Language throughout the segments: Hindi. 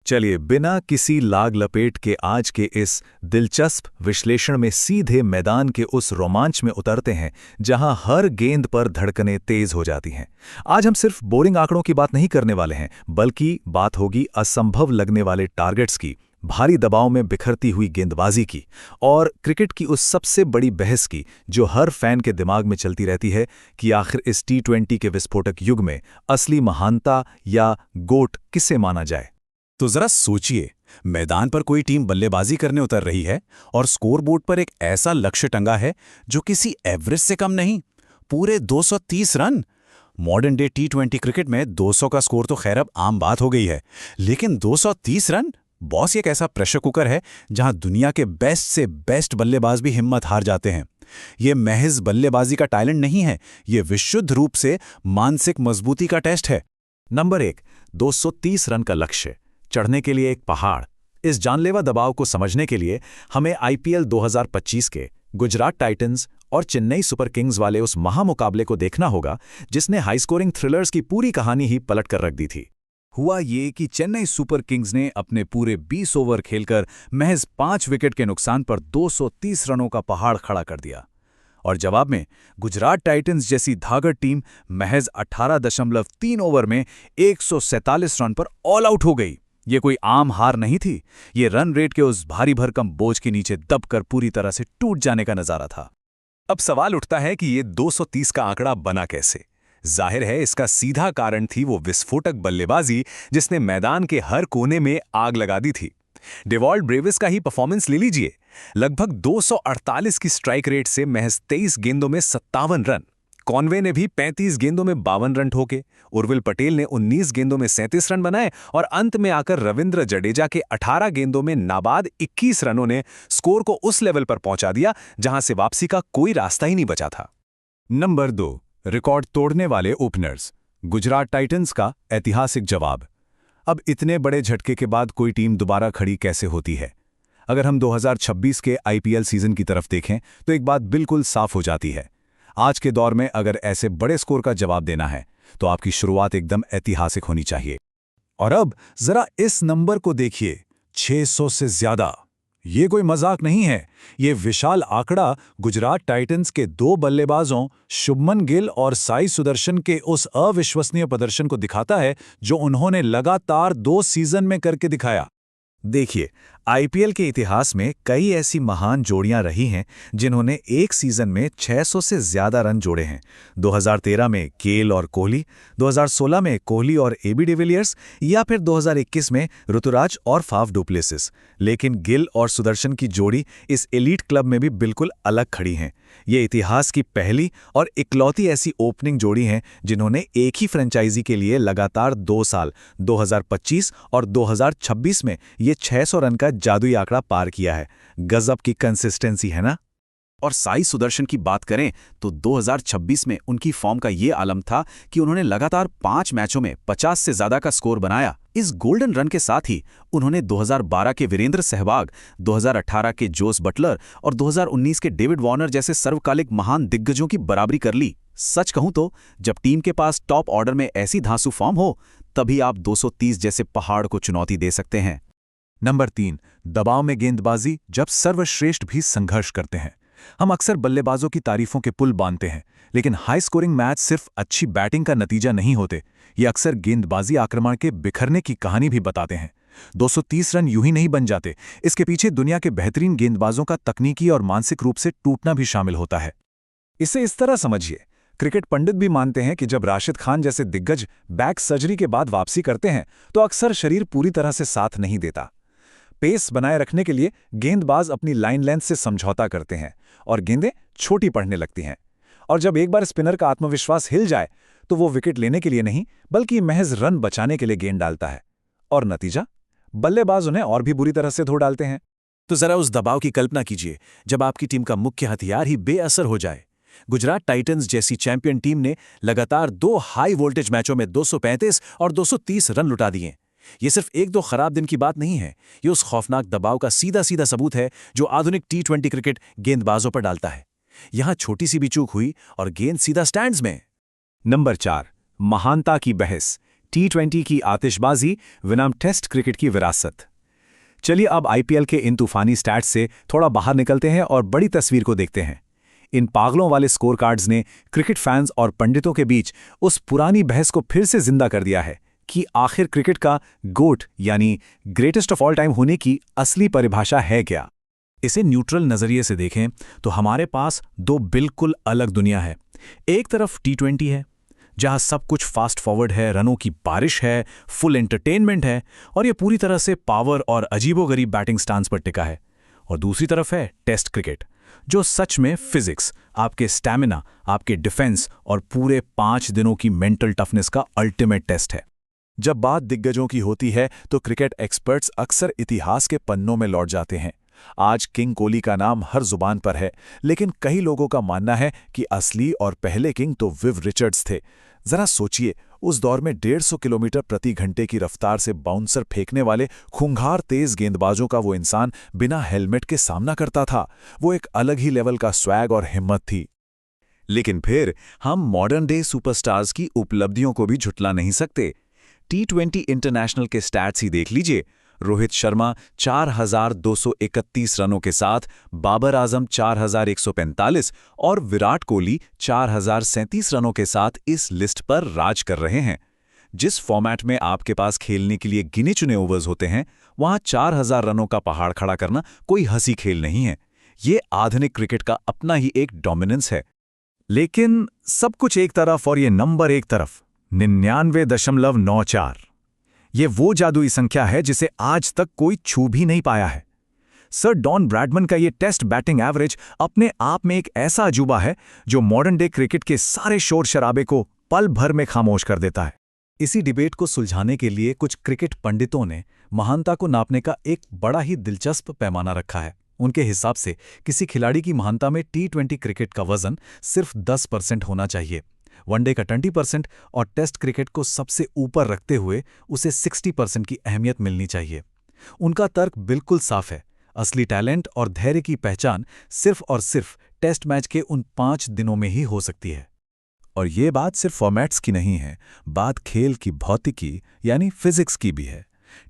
चलिए बिना किसी लाग लपेट के आज के इस दिलचस्प विश्लेषण में सीधे मैदान के उस रोमांच में उतरते हैं जहां हर गेंद पर धड़कनें तेज हो जाती हैं। आज हम सिर्फ बोरिंग आंकड़ों की बात नहीं करने वाले हैं, बल्कि बात होगी असंभव लगने वाले टारगेट्स की, भारी दबाव में बिखरती हुई गेंदबाजी की और क्रिकेट की उस सबसे बड़ी बहस की जो हर फैन के दिमाग में चलती रहती है कि आखिर इस टी20 के विस्फोटक युग में असली महानता या गोट किसे माना जाए। तो जरा सोचिए, मैदान पर कोई टीम बल्लेबाजी करने उतर रही है और स्कोरबोर्ड पर एक ऐसा लक्ष्य टंगा है जो किसी एवरेज से कम नहीं, पूरे 230 रन। मॉडर्न डे टी20 क्रिकेट में 200 का स्कोर तो खैर अब आम बात हो गई है, लेकिन 230 रन बॉस एक ऐसा प्रेशर कुकर है जहां दुनिया के बेस्ट से बेस्ट बल्लेबाज भी हिम्मत हार जाते हैं। ये महज बल्लेबाजी का टैलेंट नहीं है, ये विशुद्ध रूप से मानसिक मजबूती का टेस्ट है। नंबर 1, 230 रन का लक्ष्य चढ़ने के लिए एक पहाड़। इस जानलेवा दबाव को समझने के लिए हमें आईपीएल 2025 के गुजरात टाइटंस और चेन्नई सुपर किंग्स वाले उस महामुकाबले को देखना होगा जिसने हाई स्कोरिंग थ्रिलर्स की पूरी कहानी ही पलट कर रख दी थी। हुआ ये कि चेन्नई सुपर किंग्स ने अपने पूरे 20 ओवर खेलकर महज 5 विकेट के नुकसान पर 230 रनों का पहाड़ खड़ा कर दिया, और जवाब में गुजरात टाइटंस जैसी धागड़ टीम महज 18.3 ओवर में 147 रन पर ऑल आउट हो गई। ये कोई आम हार नहीं थी, ये रन रेट के उस भारी भरकम बोझ के नीचे दबकर पूरी तरह से टूट जाने का नजारा था। अब सवाल उठता है कि ये 230 का आंकड़ा बना कैसे। जाहिर है इसका सीधा कारण थी वो विस्फोटक बल्लेबाजी जिसने मैदान के हर कोने में आग लगा दी थी। डेवॉल्ट ब्रेविस का ही परफॉर्मेंस ले लीजिए, लगभग 248 की स्ट्राइक रेट से महज 23 गेंदों में 57 रन। कॉनवे ने भी 35 गेंदों में 52 रन ठोके, उर्विल पटेल ने 19 गेंदों में 37 रन बनाए और अंत में आकर रविंद्र जडेजा के 18 गेंदों में नाबाद 21 रनों ने स्कोर को उस लेवल पर पहुंचा दिया जहां से वापसी का कोई रास्ता ही नहीं बचा था। नंबर 2, रिकॉर्ड तोड़ने वाले ओपनर्स। गुजरात टाइटंस का ऐतिहासिक जवाब। अब इतने बड़े झटके के बाद कोई टीम दोबारा खड़ी कैसे होती है? अगर हम 2026 के आईपीएल सीजन की तरफ देखें तो एक बात बिल्कुल साफ हो जाती है। आज के दौर में अगर ऐसे बड़े स्कोर का जवाब देना है तो आपकी शुरुआत एकदम ऐतिहासिक होनी चाहिए। और अब जरा इस नंबर को देखिए, 600 से ज्यादा। ये कोई मजाक नहीं है, ये विशाल आंकड़ा गुजरात टाइटंस के 2 बल्लेबाजों शुभमन गिल और साई सुदर्शन के उस अविश्वसनीय प्रदर्शन को दिखाता है जो उन्होंने लगातार 2 सीजन में करके दिखाया। देखिए, आईपीएल के इतिहास में कई ऐसी महान जोड़ियां रही हैं जिन्होंने एक सीजन में 600 से ज्यादा रन जोड़े हैं। 2013 में गेल और कोहली, 2016 में कोहली और एबी डिविलियर्स, या फिर 2021 में ऋतुराज और फाफ डु प्लेसिस। लेकिन गिल और सुदर्शन की जोड़ी इस एलीट क्लब में भी बिल्कुल अलग खड़ी हैं। ये इतिहास की पहली और इकलौती ऐसी ओपनिंग जोड़ी हैं जिन्होंने एक ही फ्रेंचाइजी के लिए लगातार 2 साल 2025 और 2026 में ये 600 रन का जादुई आंकड़ा पार किया है। गजब की कंसिस्टेंसी है ना? और साई सुदर्शन की बात करें तो 2026 में उनकी फॉर्म का ये आलम था कि उन्होंने लगातार 5 मैचों में 50 से ज्यादा का स्कोर बनाया। इस गोल्डन रन के साथ ही उन्होंने 2012 के वीरेंद्र सहवाग, 2018 के जोस बटलर और 2019 के डेविड वार्नर जैसे सर्वकालिक महान दिग्गजों की बराबरी कर ली। सच कहूं तो जब टीम के पास टॉप ऑर्डर में ऐसी धांसू फॉर्म हो तभी आप 230 जैसे पहाड़ को चुनौती दे सकते हैं। नंबर 3, दबाव में गेंदबाजी जब सर्वश्रेष्ठ भी संघर्ष करते हैं। हम अक्सर बल्लेबाजों की तारीफों के पुल बांधते हैं, लेकिन हाई स्कोरिंग मैच सिर्फ अच्छी बैटिंग का नतीजा नहीं होते, ये अक्सर गेंदबाजी आक्रमण के बिखरने की कहानी भी बताते हैं। 230 रन यूं ही नहीं बन जाते, इसके पीछे दुनिया के बेहतरीन गेंदबाजों का तकनीकी और मानसिक रूप से टूटना भी शामिल होता है। इसे इस तरह समझिए, क्रिकेट पंडित भी मानते हैं कि जब राशिद खान जैसे दिग्गज बैक सर्जरी के बाद वापसी करते हैं तो अक्सर शरीर पूरी तरह से साथ नहीं देता। पेस बनाए रखने के लिए गेंदबाज अपनी लाइन लेंथ से समझौता करते हैं और गेंदें छोटी पड़ने लगती हैं। और जब एक बार स्पिनर का आत्मविश्वास हिल जाए तो वो विकेट लेने के लिए नहीं बल्कि महज रन बचाने के लिए गेंद डालता है, और नतीजा बल्लेबाज उन्हें और भी बुरी तरह से धो डालते हैं। तो जरा उस दबाव की कल्पना कीजिए जब आपकी टीम का मुख्य हथियार ही बेअसर हो जाए। गुजरात टाइटंस जैसी चैंपियन टीम ने लगातार 2 हाई वोल्टेज मैचों में 235 और 230 रन लुटा दिए। ये सिर्फ 1-2 खराब दिन की बात नहीं है, ये उस खौफनाक दबाव का सीधा सीधा सबूत है जो आधुनिक टी20 क्रिकेट गेंदबाजों पर डालता है। यहां छोटी सी भी चूक हुई और गेंद सीधा स्टैंड्स में। नंबर 4, महानता की बहस। T20 की आतिशबाजी बनाम टेस्ट क्रिकेट की विरासत। चलिए अब आईपीएल के इन तूफानी स्टैट्स से थोड़ा बाहर निकलते हैं और बड़ी तस्वीर को देखते हैं। इन पागलों वाले स्कोर कार्ड्स ने क्रिकेट फैंस और पंडितों के बीच उस पुरानी बहस को फिर से जिंदा कर दिया है कि आखिर क्रिकेट का गोट यानी ग्रेटेस्ट ऑफ ऑल टाइम होने की असली परिभाषा है क्या। इसे न्यूट्रल नजरिए से देखें तो हमारे पास दो बिल्कुल अलग दुनिया है। एक तरफ T20 है जहां सब कुछ फास्ट फॉरवर्ड है, रनों की बारिश है, फुल एंटरटेनमेंट है और यह पूरी तरह से पावर और अजीबोगरीब बैटिंग स्टांस पर टिका है। और दूसरी तरफ है टेस्ट क्रिकेट, जो सच में फिजिक्स, आपके स्टैमिना, आपके डिफेंस और पूरे 5 दिनों की मेंटल टफनेस का अल्टीमेट टेस्ट है। जब बात दिग्गजों की होती है तो क्रिकेट एक्सपर्ट्स अक्सर इतिहास के पन्नों में लौट जाते हैं। आज किंग कोहली का नाम हर जुबान पर है, लेकिन कई लोगों का मानना है कि असली और पहले किंग तो विव रिचर्ड्स थे। जरा सोचिए, उस दौर में 150 किलोमीटर प्रति घंटे की रफ्तार से बाउंसर फेंकने वाले खूंखार तेज गेंदबाजों का वो इंसान बिना हेलमेट के सामना करता था। वो एक अलग ही लेवल का स्वैग और हिम्मत थी। लेकिन फिर हम मॉडर्न डे सुपरस्टार्स की उपलब्धियों को भी झुटला नहीं सकते। T20 इंटरनेशनल के स्टैट्स ही देख लीजिए। रोहित शर्मा 4,231 रनों के साथ, बाबर आजम 4,145 और विराट कोहली 4,037 रनों के साथ इस लिस्ट पर राज कर रहे हैं। जिस फॉर्मेट में आपके पास खेलने के लिए गिने चुने ओवर्स होते हैं, वहां 4,000 रनों का पहाड़ खड़ा करना कोई हंसी खेल नहीं है। ये आधुनिक क्रिकेट का अपना ही एक डोमिनेंस है। लेकिन सब कुछ एक तरफ और ये नंबर एक तरफ, 99.94। ये वो जादुई संख्या है जिसे आज तक कोई छू भी नहीं पाया है। सर डॉन ब्रैडमन का ये टेस्ट बैटिंग एवरेज अपने आप में एक ऐसा अजूबा है जो मॉडर्न डे क्रिकेट के सारे शोर शराबे को पल भर में खामोश कर देता है। इसी डिबेट को सुलझाने के लिए कुछ क्रिकेट पंडितों ने महानता को नापने का एक बड़ा ही दिलचस्प पैमाना रखा है। उनके हिसाब से किसी खिलाड़ी की महानता में T20 क्रिकेट का वजन सिर्फ 10% होना चाहिए, वनडे का 20% और टेस्ट क्रिकेट को सबसे ऊपर रखते हुए उसे 60% की अहमियत मिलनी चाहिए। उनका तर्क बिल्कुल साफ है। असली टैलेंट और धैर्य की पहचान सिर्फ और सिर्फ टेस्ट मैच के उन 5 दिनों में ही हो सकती है। और ये बात सिर्फ फॉर्मेट्स की नहीं है, बात खेल की भौतिकी यानी फिजिक्स की भी है।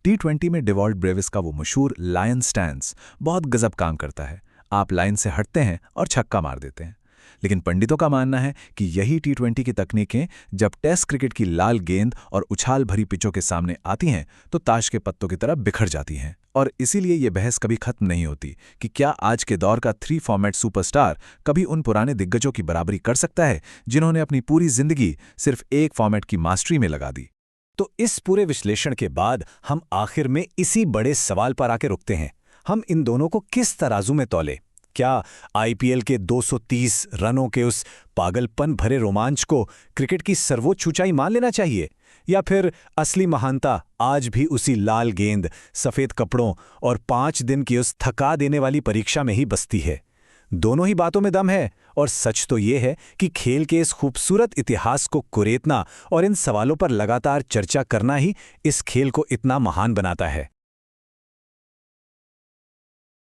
T20 में डेवॉल्ट ब्रेविस का वो मशहूर लायन स्टैंस बहुत गजब काम करता है। आप लाइन से हटते हैं और छक्का मार देते हैं। लेकिन पंडितों का मानना है कि यही T20 की तकनीकें जब टेस्ट क्रिकेट की लाल गेंद और उछाल भरी पिचों के सामने आती हैं तो ताश के पत्तों की तरह बिखर जाती हैं। और इसीलिए ये बहस कभी खत्म नहीं होती कि क्या आज के दौर का 3 फॉर्मेट सुपरस्टार कभी उन पुराने दिग्गजों की बराबरी कर सकता है जिन्होंने अपनी पूरी जिंदगी सिर्फ एक फॉर्मेट की मास्टरी में लगा दी। तो इस पूरे विश्लेषण के बाद हम आखिर में इसी बड़े सवाल पर आके रुकते हैं, हम इन दोनों को किस तराजू में तौले? क्या आईपीएल के 230 रनों के उस पागलपन भरे रोमांच को क्रिकेट की सर्वोच्च ऊंचाई मान लेना चाहिए, या फिर असली महानता आज भी उसी लाल गेंद, सफेद कपड़ों और 5 दिन की उस थका देने वाली परीक्षा में ही बसती है? दोनों ही बातों में दम है, और सच तो ये है कि खेल के इस खूबसूरत इतिहास को कुरेदना और इन सवालों पर लगातार चर्चा करना ही इस खेल को इतना महान बनाता है।